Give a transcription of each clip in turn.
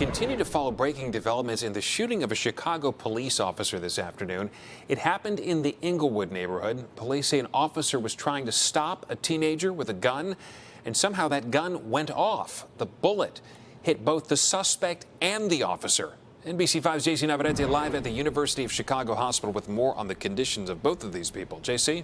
continue to follow breaking developments in the shooting of a Chicago police officer this afternoon. It happened in the Englewood neighborhood. Police say an officer was trying to stop a teenager with a gun, and somehow that gun went off. The bullet hit both the suspect and the officer. NBC5's JC Navarrete live at the University of Chicago Hospital with more on the conditions of both of these people. JC?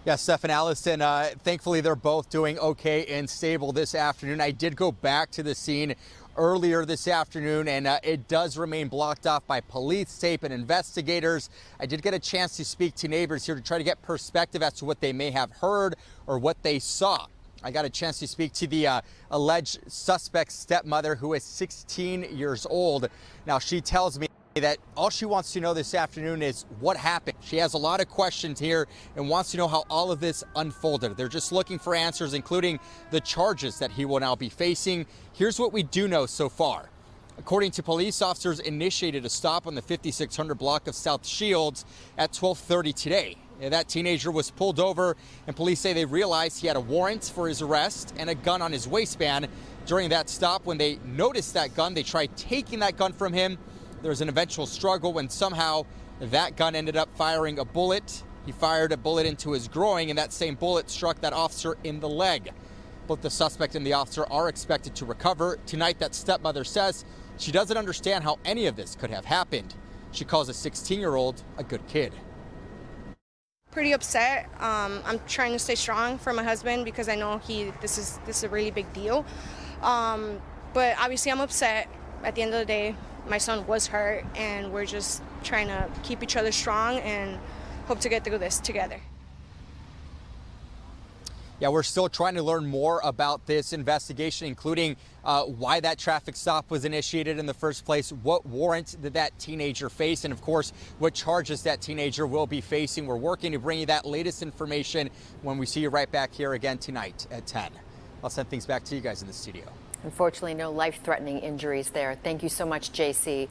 Yeah, Steph and Allison, thankfully they're both doing okay and stable this afternoon. I did go back to the scene earlier this afternoon, and it does remain blocked off by police tape and investigators. I did get a chance to speak to neighbors here to try to get perspective as to what they may have heard or what they saw. I got a chance to speak to the alleged suspect's stepmother, who is 16 years old. Now, she tells me that all she wants to know this afternoon is what happened. She has a lot of questions here and wants to know how all of this unfolded. They're just looking for answers, including the charges that he will now be facing. Here's what we do know so far. According to police, officers initiated a stop on the 5600 block of South Shields at 12:30 today. That teenager was pulled over, and police say they realized he had a warrant for his arrest and a gun on his waistband. During that stop, when they noticed that gun, they tried taking that gun from him. There was an eventual struggle when somehow that gun ended up firing a bullet. He fired a bullet into his groin, and that same bullet struck that officer in the leg. Both the suspect and the officer are expected to recover. Tonight, that stepmother says she doesn't understand how any of this could have happened. She calls a 16-year-old a good kid. Pretty upset. I'm trying to stay strong for my husband because I know this is a really big deal. But obviously I'm upset. At the end of the day, my son was hurt, and we're just trying to keep each other strong and hope to get through this together. Yeah, we're still trying to learn more about this investigation, including why that traffic stop was initiated in the first place, what warrant did that teenager face, and of course, what charges that teenager will be facing. We're working to bring you that latest information when we see you right back here again tonight at 10. I'll send things back to you guys in the studio. Unfortunately, no life-threatening injuries there. Thank you so much, JC.